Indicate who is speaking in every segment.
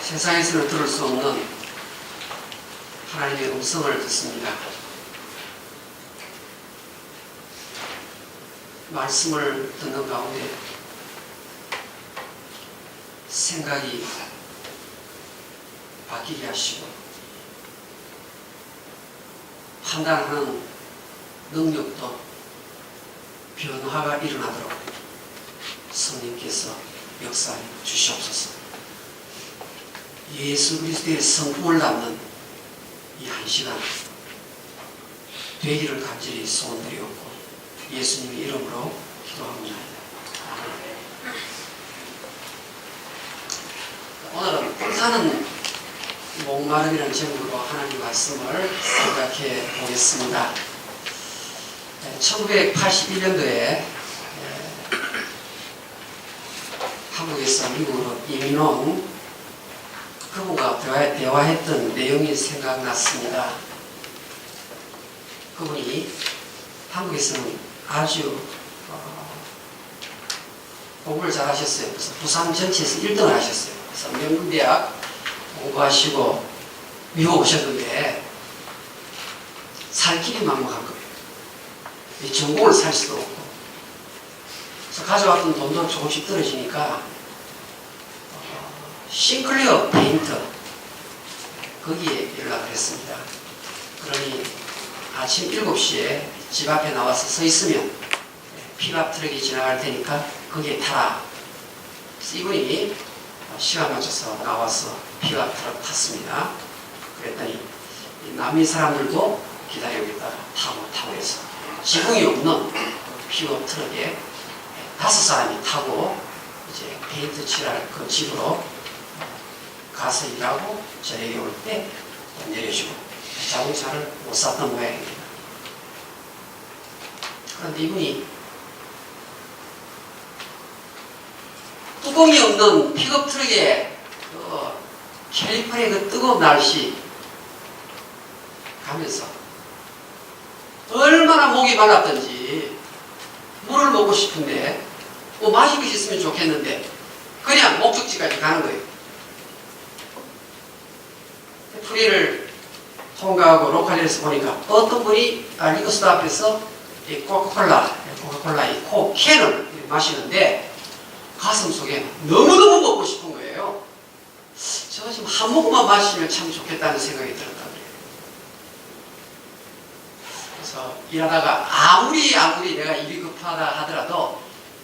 Speaker 1: 세상에서는 들을 수 없는 하나님의 음성을 듣습니다. 말씀을 듣는 가운데 생각이 바뀌게 하시고 판단하는 능력도 변화가 일어나도록 성령께서 역사해 주시옵소서. 예수 그리스도의 성품을 담는 이 한 시간 되기를 간절히 소원드리옵고 예수님의 이름으로 기도합니다. 오늘은 불타는 목마름이라는 제목으로 하나님 말씀을 생각해 보겠습니다. 1981년도에 한국에서 미국으로 이민 온 그분과 대화했던 내용이 생각났습니다. 그분이 한국에서는 아주 공부를 잘 하셨어요. 그래서 부산 전체에서 1등을 하셨어요. 그래서 명문대학 공부하시고 미국 오셨는데 살 길이 막막한 거예요. 전공을 살 수도 없고. 그래서 가져왔던 돈도 조금씩 떨어지니까 싱클리어 페인터 거기에 연락을 했습니다. 그러니 아침 7시에 집 앞에 나와서 서 있으면 픽업 트럭이 지나갈 테니까 거기에 타라. 그래서 이분이 시간 맞춰서 나와서 픽업 트럭 탔습니다. 그랬더니 남미 사람들도 기다리고 있다가 타고 해서 지붕이 없는 픽업 트럭에 5사람이 타고 이제 페인트 칠할 그 집으로 가서 일하고 저녁에 올 때 내려주고 자동차를 못 샀던 모양입니다. 그런데 이분이 뚜껑이 없는 픽업 트럭에 캘리포니아 그 뜨거운 날씨 가면서 얼마나 목이 말랐던지 물을 먹고 싶은데 뭐 마실 것이 있으면 좋겠는데 그냥 목적지까지 가는 거예요. 프리를 통과하고 로컬에서 보니까 어떤 분이 리커스토 앞에서 이 코카콜라 이 캔을 마시는데 가슴 속에 너무너무 먹고 싶은 거예요. 제가 지금 한 모금만 마시면 참 좋겠다는 생각이 들었단 말이에요. 그래서 일하다가 아무리 내가 일이 급하다 하더라도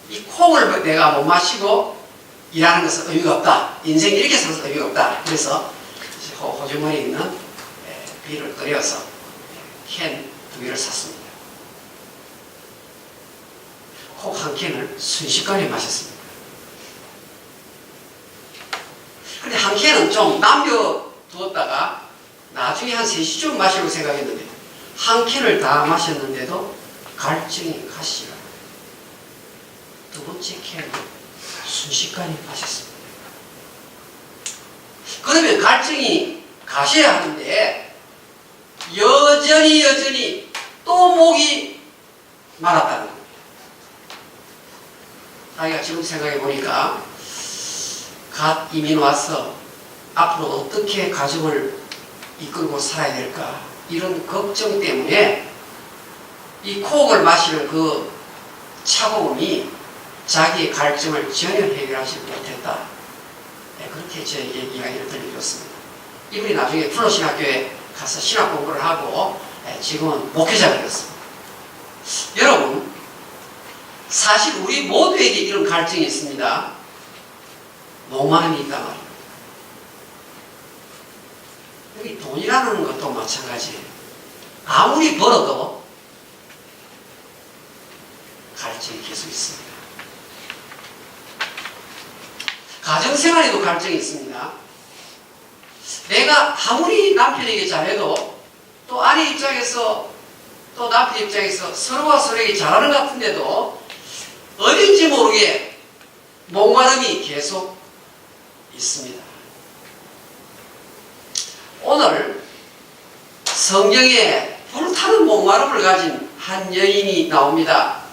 Speaker 1: 이 콩을 내가 못 마시고 일하는 것은 의미가 없다. 인생 이렇게 사는 것은 의미가 없다. 그래서 호주머니에 있는 비를 끓여서 캔 2개를 샀습니다. 콕 한 캔을 순식간에 마셨습니다. 근데 한 캔은 좀 남겨두었다가 나중에 한 3시쯤 마시려고 생각했는데 한 캔을 다 마셨는데도 갈증이 가시라. 두 번째 캔을 순식간에 마셨습니다. 그러면 갈증이 가셔야 하는데 여전히 또 목이 말았다는 겁니다. 자기가 지금 생각해 보니까 갓 이민 와서 앞으로 어떻게 가정을 이끌고 살아야 될까 이런 걱정 때문에 이 콕을 마시는 그 차가움이 자기의 갈증을 전혀 해결하지 못했다. 그렇게 저에게 이야기를 들려줬습니다. 이분이 나중에 플로신학교에 가서 신학 공부를 하고 지금은 목회자가 되었습니다. 여러분, 사실 우리 모두에게 이런 갈증이 있습니다. 목마름이 있단 말입니다. 여기 돈이라는 것도 마찬가지예요. 아무리 벌어도 갈증이 계속 있습니다. 가정생활에도 갈증이 있습니다. 내가 아무리 남편에게 잘해도 또 아내 입장에서 또 남편 입장에서 서로가 서로에게 잘하는 것 같은데도 어딘지 모르게 목마름이 계속 있습니다. 오늘 성경에 불타는 목마름을 가진 한 여인이 나옵니다.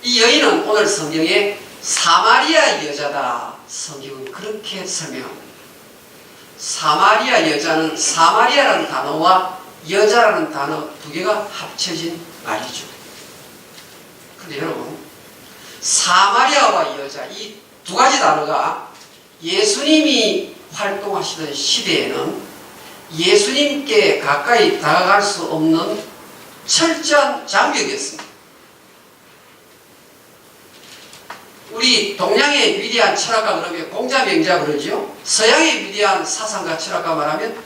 Speaker 1: 이 여인은 오늘 성경에 사마리아 여자다. 성경은 그렇게 설명합니다. 사마리아 여자는 사마리아라는 단어와 여자라는 단어 두 개가 합쳐진 말이죠. 근데 여러분, 사마리아와 여자 이 두 가지 단어가 예수님이 활동하시던 시대에는 예수님께 가까이 다가갈 수 없는 철저한 장벽이었습니다. 우리 동양의 위대한 철학가 그러면 공자명자 그러죠. 서양의 위대한 사상가 철학가 말하면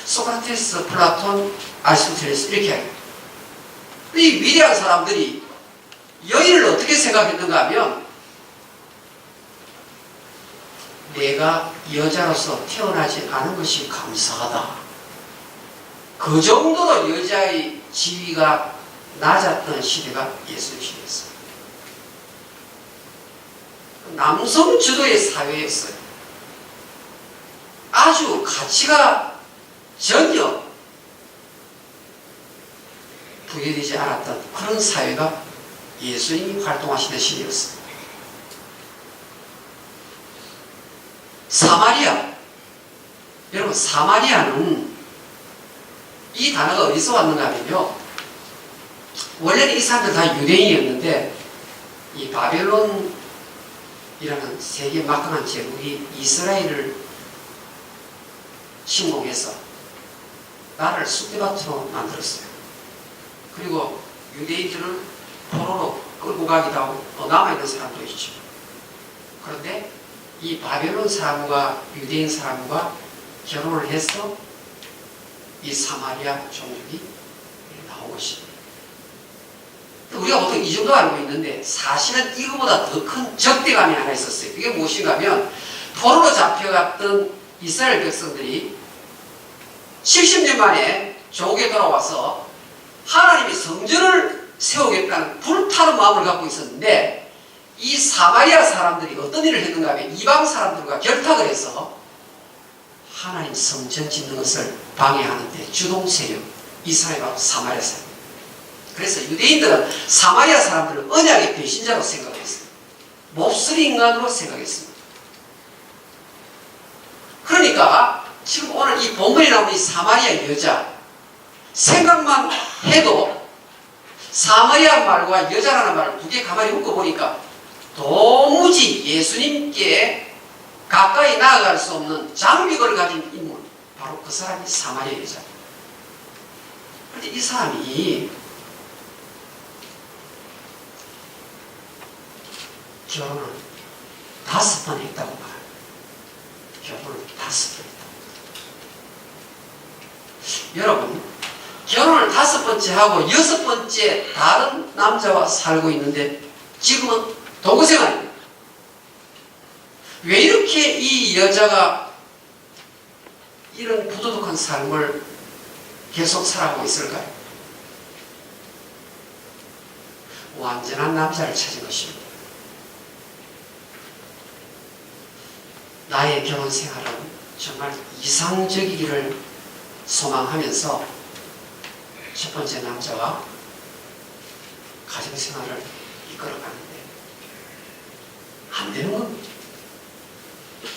Speaker 1: 소크라테스, 플라톤, 아리스토텔레스 이렇게 해요. 이 위대한 사람들이 여인을 어떻게 생각했는가 하면 내가 여자로서 태어나지 않은 것이 감사하다. 그 정도로 여자의 지위가 낮았던 시대가 예수님 시대였어요. 남성 주도의 사회였어요. 아주 가치가 전혀 부여되지 않았던 그런 사회가 예수님이 활동하시던 시대였어요. 사마리아. 여러분, 사마리아는 이 단어가 어디서 왔는가 하면요. 원래는 이 사람들 다 유대인이었는데 이 바벨론이라는 세계 막강한 제국이 이스라엘을 침공해서 나라를 쑥대밭으로 만들었어요. 그리고 유대인들을 포로로 끌고 가기도 하고 또 남아있는 사람도 있죠. 그런데 이 바벨론 사람과 유대인 사람과 결혼을 해서 이 사마리아 종족이 나온 것입니다. 우리가 보통 이 정도 알고 있는데 사실은 이거보다 더 큰 적대감이 하나 있었어요. 그게 무엇인가 하면 포로로 잡혀갔던 이스라엘 백성들이 70년 만에 조국에 돌아와서 하나님이 성전을 세우겠다는 불타는 마음을 갖고 있었는데 이 사마리아 사람들이 어떤 일을 했는가 하면 이방 사람들과 결탁을 해서 하나님 성전 짓는 것을 방해하는데 주동 세력 이스라엘과 사마리아 사람. 그래서 유대인들은 사마리아 사람들을 언약의 배신자로 생각했어요. 몹쓸이 인간으로 생각했습니다. 그러니까 지금 오늘 이 본문에 나오는 이 사마리아 여자 생각만 해도 사마리아 말과 여자라는 말을 두 개 가만히 묶어보니까 도무지 예수님께 가까이 나아갈 수 없는 장벽을 가진 인물, 바로 그 사람이 사마리아 여자입니다. 그런데 이 사람이 결혼을 5번 했다고 말해요. 결혼을 5번 했다고. 여러분, 결혼을 5번째 하고 6번째 다른 남자와 살고 있는데 지금은 동거생활입니다. 왜 이렇게 이 여자가 이런 부도덕한 삶을 계속 살아가고 있을까요? 완전한 남자를 찾은 것입니다. 나의 결혼 생활은 정말 이상적이기를 소망하면서 첫 번째 남자와 가정생활을 이끌어가는데 안 되는 겁니다.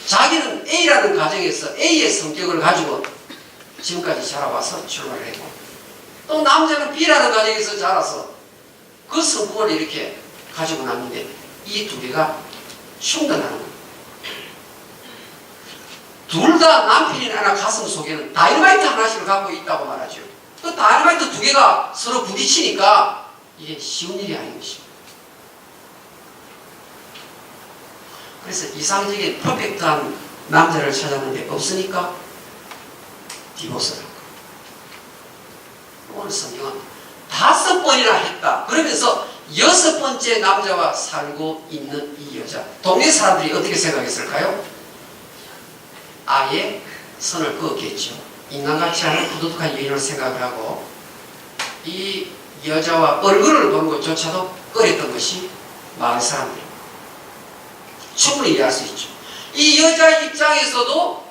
Speaker 1: 자기는 A라는 가정에서 A의 성격을 가지고 지금까지 자라와서 출발을 했고 또 남자는 B라는 가정에서 자라서 그 성품을 이렇게 가지고 났는데 이 두 개가 충돌하는 겁니다. 둘 다 남편이나 가슴 속에는 다이너마이트 하나씩을 갖고 있다고 말하죠. 그 다이너마이트 두 개가 서로 부딪히니까 이게 쉬운 일이 아닌 것입니다. 그래서 이상적인 퍼펙트한 남자를 찾았는데 없으니까 디보스를 한 거예요. 오늘 성경은 5번이나 했다. 그러면서 6번째 남자와 살고 있는 이 여자. 동네 사람들이 어떻게 생각했을까요? 아예 선을 그었겠죠. 인간같지 않은 부도덕한 여인을 생각을 하고 이 여자와 얼굴을 보는 것조차도 꺼렸던 것이 마을 사람들입니다. 충분히 이해할 수 있죠. 이 여자 입장에서도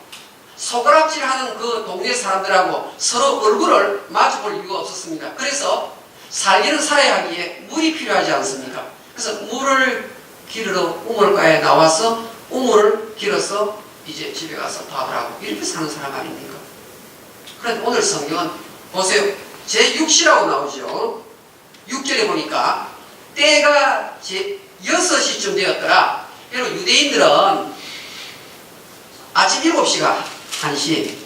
Speaker 1: 손가락질하는 그 동네 사람들하고 서로 얼굴을 마주볼 이유가 없었습니다. 그래서 살기는 살아야 하기에 물이 필요하지 않습니까? 그래서 물을 기르러 우물가에 나와서 우물을 길어서 이제 집에 가서 밥을 하고 이렇게 사는 사람 아닙니까? 그런데 오늘 성경은 보세요. 제6시라고 나오죠. 6절에 보니까 때가 제 6시쯤 되었더라. 여러분 유대인들은 아침 7시가 1시,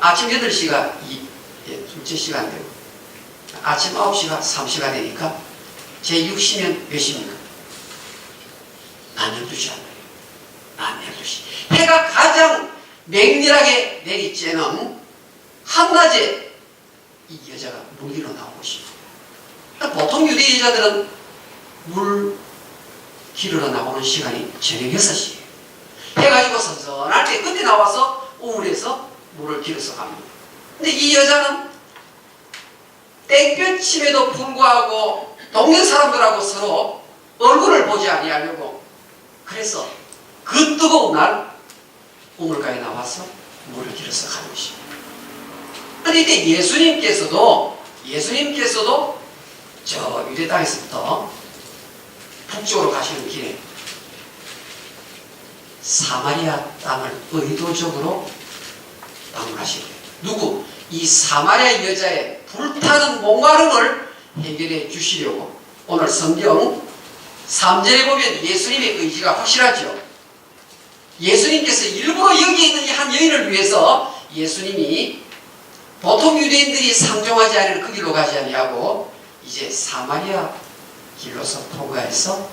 Speaker 1: 아침 8시가 둘째 시간 되고 아침 9시가 3시가 되니까 제6시면 몇 시입니까? 낮 12시 안 돼요. 낮 12시. 해가 가장 맹렬하게 내리쬐는 한낮에 이 여자가 물 위로 나오고 싶어요. 보통 유대 여자들은 물 기르러 나오는 시간이 저녁 6시예요. 해가지고 선선할 때 그때 나와서 우물에서 물을 기르러 갑니다. 근데 이 여자는 땡볕임에도 불구하고 동네 사람들하고 서로 얼굴을 보지 아니하려고 그래서 그 뜨거운 날 우물가에 나와서 물을 기르러 가는 것입니다. 그런데 이때 예수님께서도 저 유대 땅에서부터 북쪽으로 가시는 길에 사마리아 땅을 의도적으로 방문하시게 돼요. 누구? 이 사마리아 여자의 불타는 목마름을 해결해 주시려고 오늘 성경 3절에 보면 예수님의 의지가 확실하죠. 예수님께서 일부러 여기 있는 이 한 여인을 위해서 예수님이 보통 유대인들이 상종하지 않는 그 길로 가지 아니하고 이제 사마리아 길로서 통과해서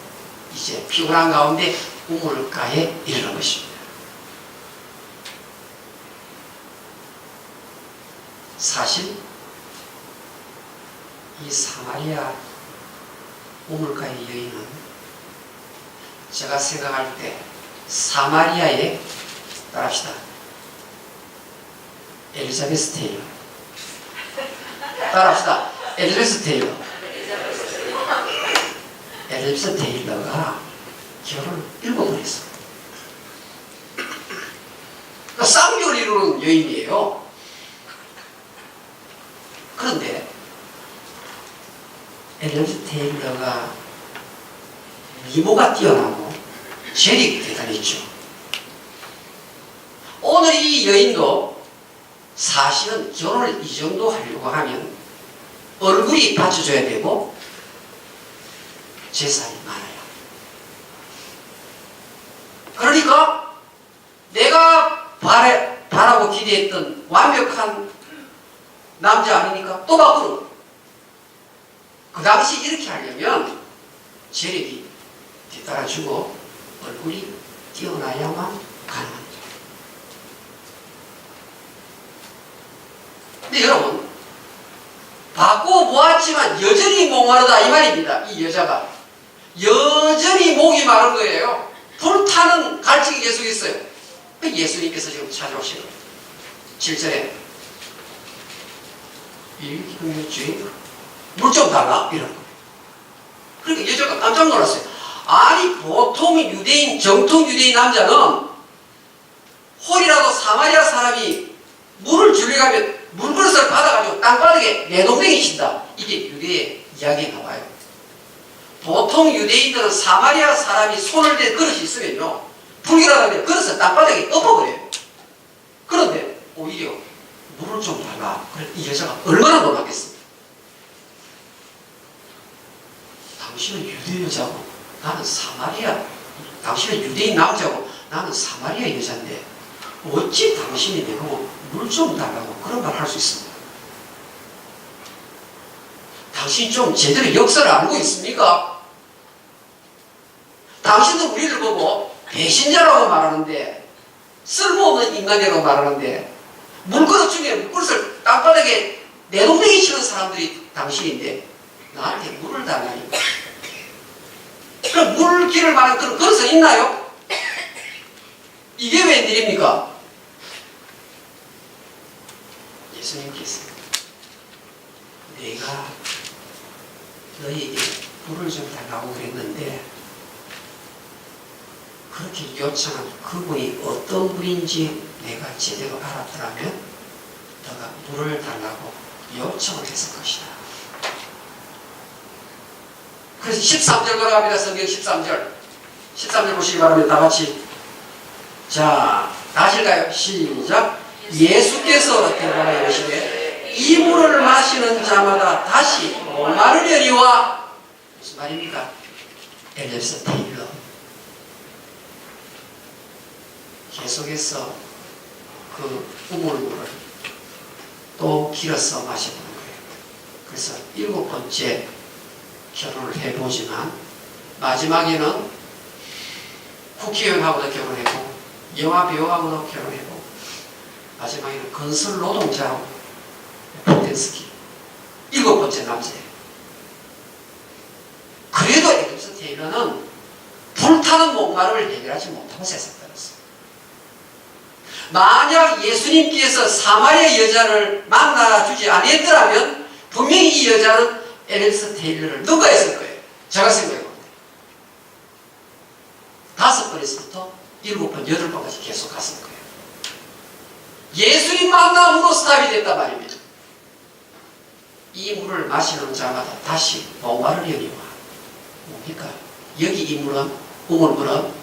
Speaker 1: 이제 피곤한 가운데 우물가에 이르는 것입니다. 사실 이 사마리아 우물가의 여인은 제가 생각할 때 사마리아의 따라합시다. 엘리자베스 테일러. 따라합시다. 엘리자베스 테일러. 엘리자베스 테일러가 결혼을 7번 했어. 그러니까 쌍벽을 이루는 여인이에요. 그런데 엘리자베스 테일러가 미모가 뛰어나고 재력이 대단했죠. 오늘 이 여인도 사실은 결혼을 이 정도 하려고 하면 얼굴이 받쳐줘야 되고 재산이 많아요. 그러니까 내가 바라고 기대했던 완벽한 남자 아니니까 또 바꾸는. 그 당시 이렇게 하려면 재력이 뒤따라주고 얼굴이 뛰어나야만 가능합니다. 근데 여러분 바꿔보았지만 여전히 목마르다 이 말입니다. 이 여자가 여전히 목이 마른 거예요. 불타는 갈증이 계속 있어요. 예수님께서 지금 찾아오시는 거예요. 7절에 물 좀 달라 이런 거예요. 그러니까 여자가 깜짝 놀랐어요. 아니 보통 유대인 정통 유대인 남자는 홀이라도 사마리아 사람이 물을 주려고 하면 물그릇을 받아가지고 땅바닥에 내동댕이 친다. 이게 유대의 이야기에 나와요. 보통 유대인들은 사마리아 사람이 손을 댄 그릇이 있으면요 불길하다 하면 그릇을 땅바닥에 엎어버려요. 그런데 오히려 물을 좀 달라. 그래 이 여자가 얼마나 놀랐겠습니까? 당신은 유대 여자고 나는 사마리아, 당신은 유대인 남자고 나는 사마리아 여자인데 어찌 당신이 내고 물 좀 달라고 그런 말 할 수 있습니까? 당신 좀 제대로 역사를 알고 있습니까? 당신도 우리를 보고 배신자라고 말하는데 쓸모없는 인간이라고 말하는데 물그릇 중에 물그릇을 땅바닥에 내동댕이 치는 사람들이 당신인데 나한테 물을 달라니까. 그럼 물기를 말하는 그런 그릇은 있나요? 이게 웬일입니까? 예수님께서 내가 너희에게 물을 좀 달라고 그랬는데 그렇게 요청한 그분이 어떤 분인지 내가 제대로 알았더라면 너가 물을 달라고 요청을 했을 것이다. 그래서 13절 돌아갑니다. 성경 13절. 13절 보시기 바랍니다. 다 같이. 자, 다실까요? 시작. 예수께서 대답하여 이르시되 이 물을 마시는 자마다 다시 목마르려니와. 무슨 말입니까? 엘리스 테일러 계속해서 그 우물물을 또 길어서 마셔보는 거예요. 그래서 7번째 결혼을 해보지만 마지막에는 국회의원하고도 결혼했고 영화 배우하고도 결혼했고 마지막에는 건설 노동자하고 폴텐스키 7번째 남자예요. 그래도 엘리스 테일러는 불타는 목마름을 해결하지 못하고 세상 떠났어요. 만약 예수님께서 사마리아 여자를 만나주지 아니했더라면 분명히 이 여자는 엘리스 테일러를 능가했을 거예요. 제가 생각해봅니다. 5번에서부터 7번, 8번까지 계속 갔을 거예요. 예수님 만남으로 스탑이 됐단 말입니다. 이 물을 마시는 자마다 다시 목마르려니와. 뭡니까? 여기 이 물은, 우물물은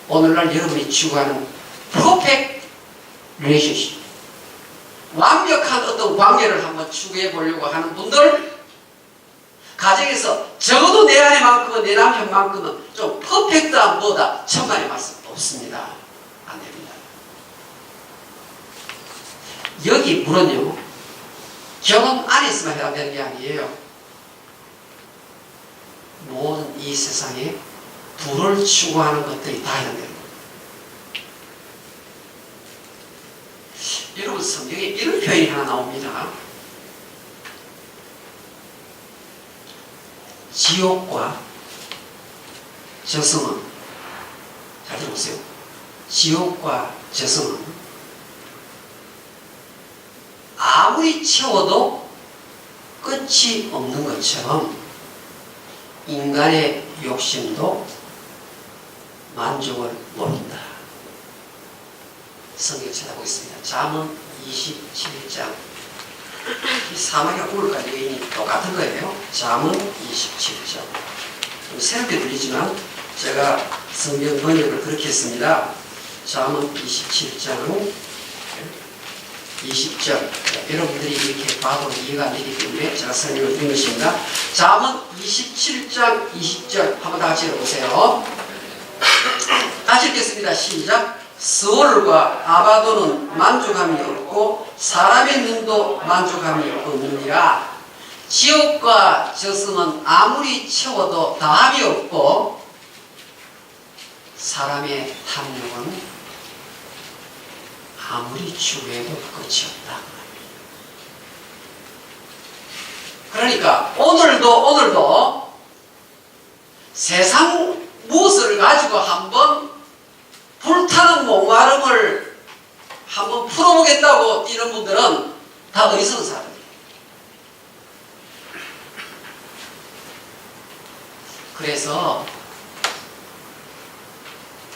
Speaker 1: 오늘날 여러분이 추구하는 퍼펙트 릴레이션십, 완벽한 어떤 관계를 한번 추구해 보려고 하는 분들, 가정에서 적어도 내 아내만큼은, 내 남편만큼은 좀 퍼펙트한 뭐다, 천만의 말씀 없습니다. 안 됩니다. 여기 물은요, 결혼 안에서만 해당되는 게 아니에요. 모든 이 세상에 부를 추구하는 것들이 다 해당되는 거예요. 여러분, 성경에 이런 표현이 하나 나옵니다. 지옥과 저승은, 잘 들어보세요. 지옥과 저승은 아무리 채워도 끝이 없는 것처럼 인간의 욕심도 만족을 모른다. 성경 찾아보겠습니다. 잠언 27장. 이 사마리아 우물과 여인이 똑같은 거예요. 잠언 27장. 좀 새롭게 들리지만 제가 성경 번역을 그렇게 했습니다. 잠언 27장 20절. 여러분들이 이렇게 봐도 이해가 안 되기 때문에 제가 설명을 드린 것입니다. 잠언 27장 20절 한번 다 같이 읽어보세요. 다시 읽겠습니다. 시작. 스월과 아바도는 만족함이 없고 사람의 눈도 만족함이 없느니라. 지옥과 저승은 아무리 채워도 다함이 없고 사람의 탐욕은 아무리 추구해도 끝이 없다. 그러니까 오늘도 세상 무엇을 가지고 한번 불타는 목마름을 한번 풀어보겠다고 뛰는 분들은 다 어리석은 사람이에요. 그래서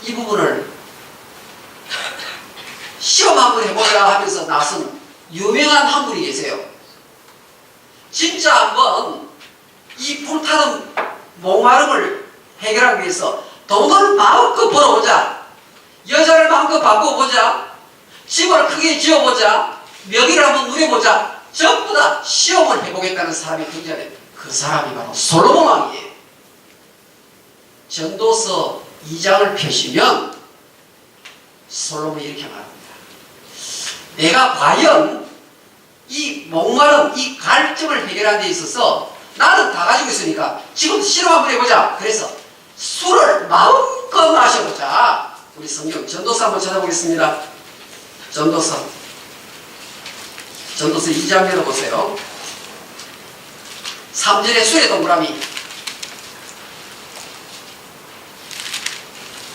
Speaker 1: 이 부분을 시험 한번 해보자 하면서 나선 유명한 한 분이 계세요. 진짜 한번 이 불타는 목마름을 해결하기 위해서 돈을 마음껏 벌어보자, 여자를 마음껏 바꿔보자, 집을 크게 지어보자, 명의를 한번 누려보자, 전부 다 시험을 해보겠다는 사람이 등장해요. 그 사람이 바로 솔로몬 왕이에요. 전도서 2장을 펴시면 솔로몬이 이렇게 말합니다. 내가 과연 이 목마른 이 갈증을 해결하는 데 있어서 나는 다 가지고 있으니까 지금 실험 한번 해보자. 그래서 술을 마음껏 마셔보자. 우리 성경 전도서 한번 찾아보겠습니다. 전도서 2장 열어보세요. 3절에 술의 동그라미,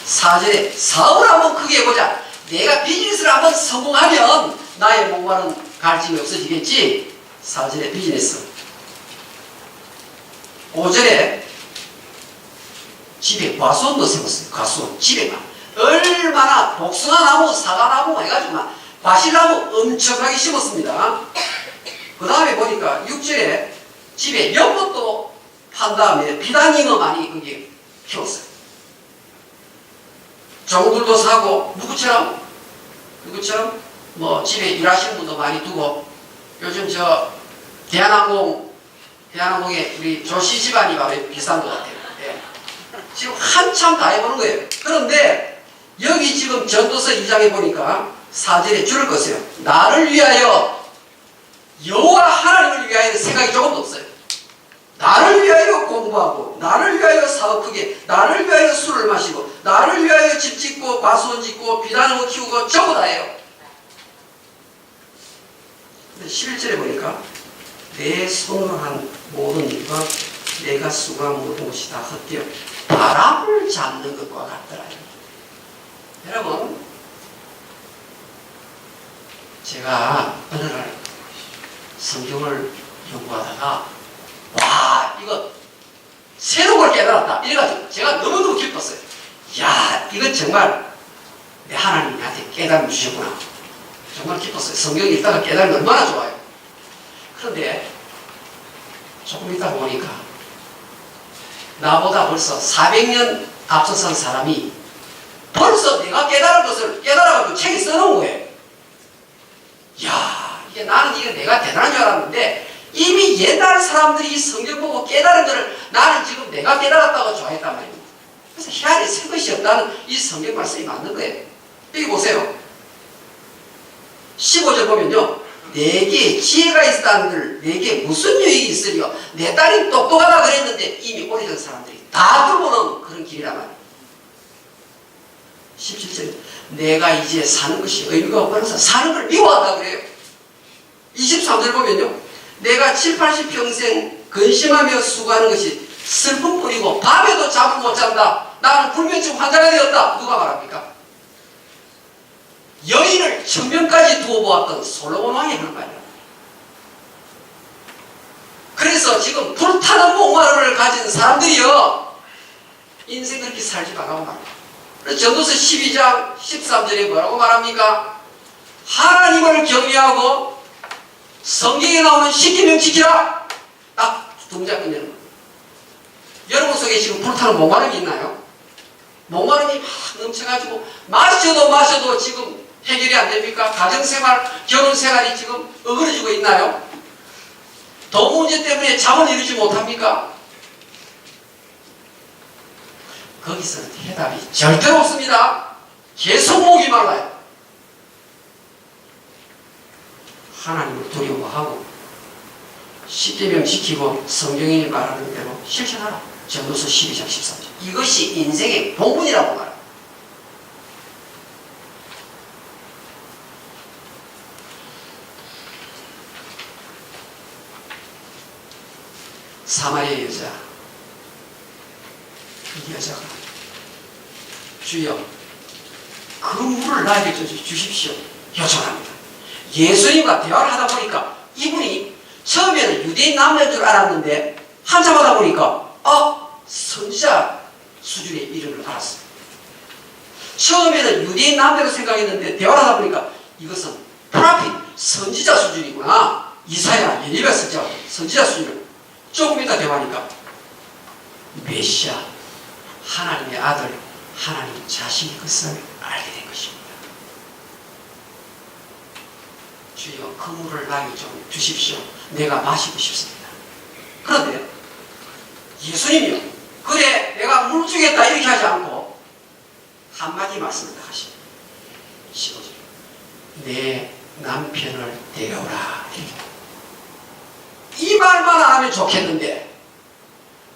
Speaker 1: 4절에 사업을 한번 크게 해보자. 내가 비즈니스를 한번 성공하면 나의 목마른 갈증이 없어지겠지. 4절에 비즈니스, 5절에 집에 과수원도 세웠어요. 과수원 집에만 얼마나 복숭아나무, 사과나무 해가지고 막 바실나무 엄청나게 심었습니다. 그 다음에 보니까 6절에 집에 연못도 판 다음에 비단잉어 많이 거기에 키웠어요. 종들도 사고 누구처럼 집에 일하시는 분도 많이 두고 요즘 대한항공에 우리 조씨 집안이 바로 비싼 것 같아요. 예. 지금 한참 다 해보는 거예요. 그런데 여기 지금 전도서 2장에 보니까 4절에 줄을 껐어요. 나를 위하여 여호와 하나님을 위하여 생각이 조금도 없어요. 나를 위하여 공부하고 나를 위하여 사업하게 나를 위하여 술을 마시고 나를 위하여 집 짓고 과수원 짓고 비단을 키우고 전부 다 해요. 근데 11절에 보니까 내 손으로 한 모든 일과 내가 수고한 모든 것이 다 헛되어 바람을 잡는 것과 같더라. 여러분, 제가 어느 날 성경을 연구하다가 와, 이거 새로운 걸 깨달았다 이래가지고 제가 너무너무 기뻤어요. 야, 이건 정말 내 하나님이 나한테 깨달음을 주셨구나. 정말 기뻤어요. 성경 읽다가 깨달으면 얼마나 좋아요. 그런데 조금 있다 보니까 나보다 벌써 400년 앞서선 사람이 벌써 내가 깨달은 것을 깨달아가지고 책에 써놓은 거예요. 야, 이게 나는 이게 내가 대단한 줄 알았는데 이미 옛날 사람들이 성경 보고 깨달은 것을 나는 지금 내가 깨달았다고 좋아했단 말입니다. 그래서 희한히 새 것이 없다는 이 성경 말씀이 맞는 거예요. 여기 보세요. 15절 보면요. 내게 지혜가 있다는들 내게 무슨 유익이 있으리요. 내 딸이 똑똑하다 그랬는데 이미 오래전 사람들이 다 뚫어놓은 그런 길이란 말이에요. 17절에 내가 이제 사는 것이 의미가 없어서 사는 걸 미워한다 그래요. 23절 보면요. 내가 7, 80평생 근심하며 수고하는 것이 슬픔뿐이고 밤에도 잠을 못 잔다. 나는 불면증 환자가 되었다. 누가 말합니까? 여인을 천명까지 두어 보았던 솔로몬 왕이 하는 말이야. 그래서 지금 불타는 목마름을 가진 사람들이요 인생 그렇게 살지 말라고 말합니다. 그래서 전도서 12장 13절에 뭐라고 말합니까? 하나님을 경외하고 성경에 나오는 십계명 지키라. 딱 동작 끝내는 거예요. 여러분 속에 지금 불타는 목마름이 있나요? 목마름이 막 넘쳐가지고 마셔도 지금 해결이 안 됩니까? 가정생활, 결혼생활이 지금 어그러지고 있나요? 돈 문제 때문에 잠을 이루지 못합니까? 거기서는 해답이 절대로 없습니다. 계속 목이 말라요. 하나님을 두려워하고 십계명 지키고 성경이 말하는 대로 실천하라. 전도서 12장 13절. 이것이 인생의 본분이라고 말합니다. 사마리아 여자, 이 여자가 주여 그 물을 나에게 주십시오 요청합니다. 예수님과 대화를 하다 보니까 이분이 처음에는 유대인 남자인 줄 알았는데 한참 하다 보니까 선지자 수준의 이름을 알았어요. 처음에는 유대인 남자로 생각했는데 대화를 하다 보니까 이것은 프라핏 선지자 수준이구나. 이사야, 예레미야 선지자 수준. 조금 이따 대화하니까 메시아 하나님의 아들 하나님 자신의 것을 알게 된 것입니다. 주여 그 물을 나에게 좀 주십시오. 내가 마시고 싶습니다. 그런데 예수님이요 그래 내가 물 주겠다 이렇게 하지 않고 한마디 말씀을 딱 하십니다. 15절 내 남편을 데려오라. 이 말만 안 하면 좋겠는데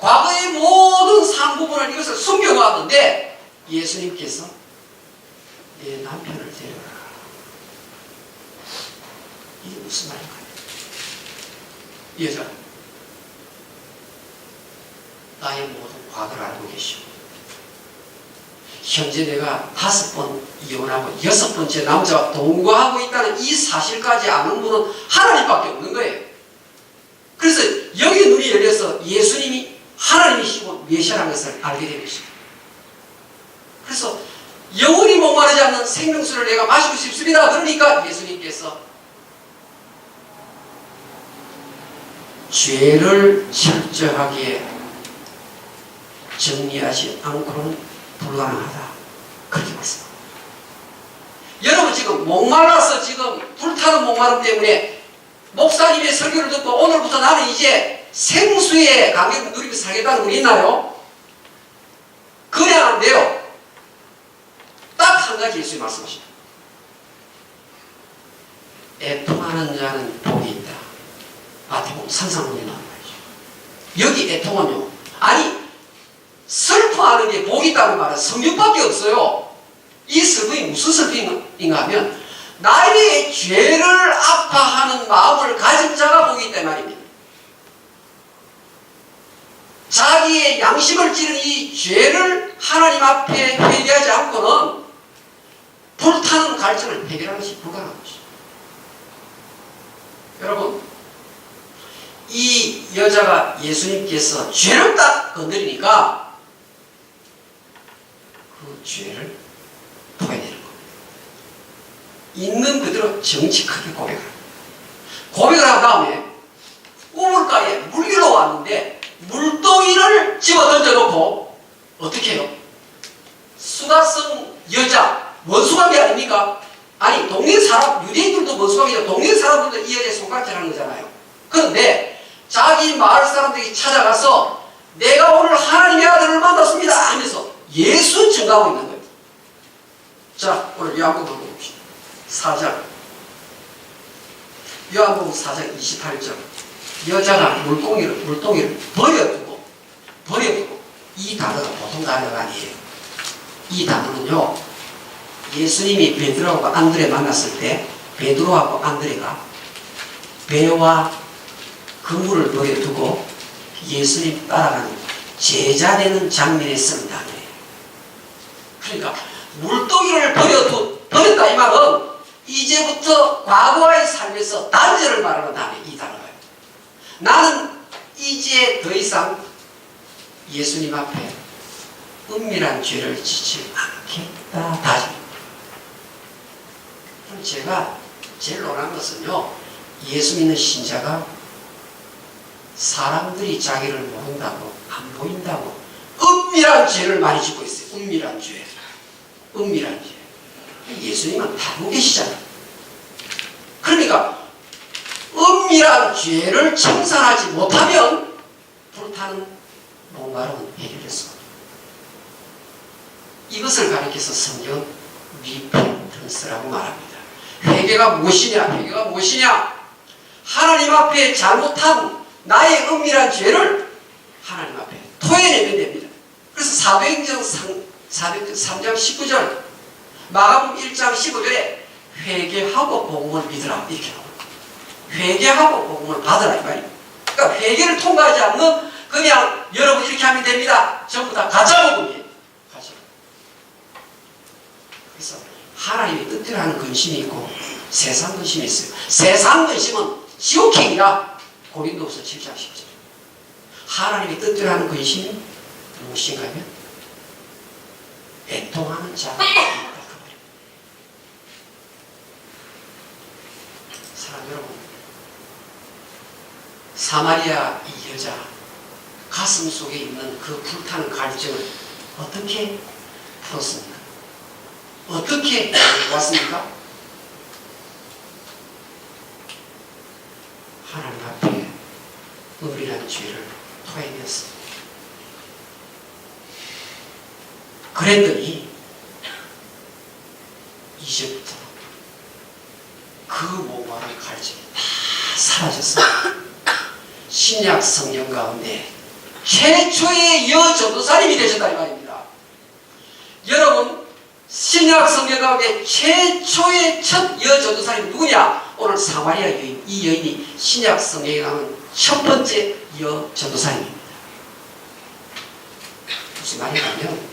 Speaker 1: 과거의 모든 상부분을 이것을 숨겨놓았는데 예수님께서 내 남편을 데려오라. 이게 무슨 말인가요? 이 여자 나의 모든 과거를 알고 계시고 현재 내가 5번 이혼하고 6번째 남자와 동거하고 있다는 이 사실까지 아는 분은 하나님밖에 없는 거예요. 그래서 여기 눈이 열려서 예수님이 하나님이시고 메시아라는 것을 알게 된 것입니다. 그래서 영원히 목마르지 않는 생명수를 내가 마시고 싶습니다. 그러니까 예수님께서 죄를 철저하게 정리하지 않고는 불가능하다. 그렇게 말씀합니다. 여러분 지금 목말라서 지금 불타는 목마름 때문에 목사님의 설교를 듣고 오늘부터 나는 이제 생수의 감격을 누리며 살겠다는 분 있나요? 그냥 안 돼요. 딱 한 가지 예수님 말씀하십니다. 애통하는 자는 복이 있다. 마태복음 산상문에 나온 말이죠. 여기 애통은요, 아니 슬퍼하는 게 복이 있다는 말은 성경밖에 없어요. 이 슬픔이 무슨 슬픔인가 하면 나의 죄를 아파하는 마음을 가진 자가 복이 있다 말입니다. 자기의 양심을 찌른 이 죄를 하나님 앞에 회개하지 않고는 불타는 갈증을 해결하는 것이 불가능한 것이죠. 여러분, 이 여자가 예수님께서 죄를 딱 건드리니까 그 죄를 토해내는 겁니다. 있는 그대로 정직하게 고백을 합니다. 고백을 한 다음에 우물가에 물길로 왔는데 물동이를 집어 던져놓고 어떻게 해요? 수다성 여자, 원수관계 아닙니까? 아니 동네 사람, 유대인들도 원수관계죠. 동네 사람들도 이 여자의 손가락질 하는 거잖아요. 그런데 자기 마을 사람들이 찾아가서 내가 오늘 하나님의 아들을 만났습니다 하면서 예수 증가하고 있는 거예요. 자, 오늘 요한복음 한번 봅시다. 4장 요한복음 4장 28절 여자가 물동이를 버려두고 이 단어가 보통 단어가 아니에요. 이 단어는요, 예수님이 베드로하고 안드레 만났을 때 베드로하고 안드레가 배와 그물을 버려두고 예수님 따라가는 제자 되는 장면에 쓰는 단어예요. 그러니까 물동이를 버렸다 이 말은 이제부터 과거의 삶에서 단절을 말하는 단어예요. 이 단어가. 나는 이제 더 이상 예수님 앞에 은밀한 죄를 짓지 않겠다 다짐. 제가 제일 놀란 것은요, 예수 믿는 신자가 사람들이 자기를 모른다고 안 보인다고 은밀한 죄를 많이 짓고 있어요. 은밀한 죄. 예수님은 다 알고 계시잖아요. 그러니까 은밀한 죄를 청산하지 못하면 불타는 목마름은 해결됐습니다. 이것을 가리켜서 성경은 리펜턴스라고 말합니다. 회개가 무엇이냐? 하나님 앞에 잘못한 나의 은밀한 죄를 하나님 앞에 토해내면 됩니다. 그래서 사도행전 3장 19절, 마가복음 1장 15절에 회개하고 복음을 믿으라 이렇게 나옵니다. 회개하고 복음을 받으라 이 말입니다. 그러니까 회개를 통과하지 않는 그냥 여러분 이렇게 하면 됩니다. 전부 다 가짜 복음이에요. 가짜. 그래서 하나님의 뜻대로 하는 근심이 있고 세상 근심이 있어요. 세상 근심은 지옥행이라 고린도후서 7장 10절. 하나님의 뜻대로 하는 근심이 무엇인가 하면 애통하는 자가 있다. 사랑 여러분, 사마리아 이 여자 가슴 속에 있는 그 불타는 갈증을 어떻게 풀었습니까? 어떻게 왔습니까? 하나님 앞에 은밀한 죄를 토해냈습니다. 그랬더니 이제부터 그 목마른 갈증이 다 사라졌습니다. 신약 성경 가운데 최초의 여전도사님이 되셨다 이 말입니다. 여러분, 신약 성경 가운데 최초의 첫 여전도사님 누구냐? 오늘 사마리아 여인, 이 여인이 신약 성경에 나오는 첫 번째 여전도사님입니다. 무슨 말이냐면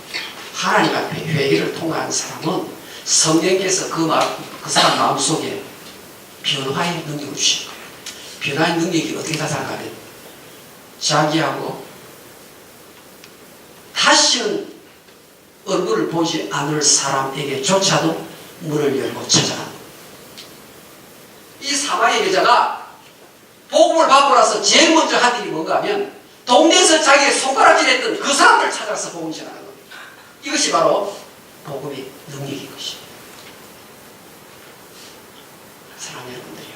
Speaker 1: 하나님 앞에 회개를 통과한 사람은 성령께서 그 사람 마음속에 변화의 능력을 주신 거예요. 변화의 능력이 어떻게 나타나면 자기하고 다시는 얼굴을 보지 않을 사람에게조차도 문을 열고 찾아가는 거예요. 이 사마리아 여자가 복음을 받고 나서 제일 먼저 한 일이 뭔가 하면 동네에서 자기의 손가락질했던 그 사람들 찾아가서 복음 전하는 겁니다. 이것이 바로 복음의 능력인 것입니다. 사랑하는 여러분들이요,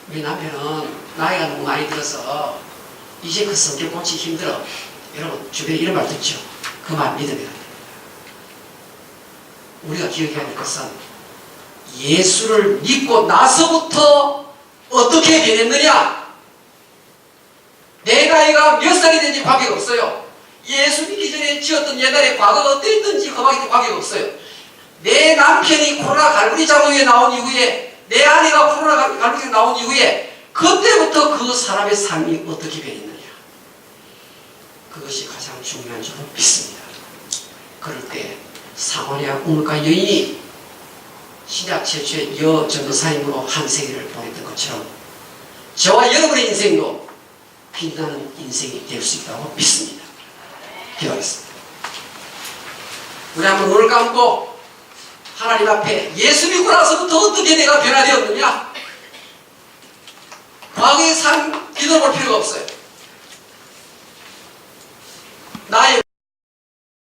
Speaker 1: 우리 남편은 나이가 너무 많이 들어서 이제 그 성격 고치기 힘들어. 여러분 주변에 이런 말 듣죠? 그 말 믿으면 됩니다. 우리가 기억해야 될 것은 예수를 믿고 나서부터 어떻게 변했느냐? 내 나이가 몇 살이 된지 관계가 없어요. 예수 믿기 전에 지었던 옛날의 과거가 어땠든지 그밖에 관계가 없어요. 내 남편이 코로나 갈무리 작동에 나온 이후에, 내 아내가 코로나 갈무리에 나온 이후에 그때부터 그 사람의 삶이 어떻게 변했느냐, 그것이 가장 중요한 줄로 믿습니다. 그럴 때 사마리아 우물가 여인이 신약 최초의 여전도사님으로 한 세기를 보냈던 것처럼 저와 여러분의 인생도 빛나는 인생이 될 수 있다고 믿습니다. 기도하겠습니다. 우리 한번 눈을 감고 하나님 앞에 예수 믿고 나서부터 어떻게 내가 변화되었느냐, 과거의 삶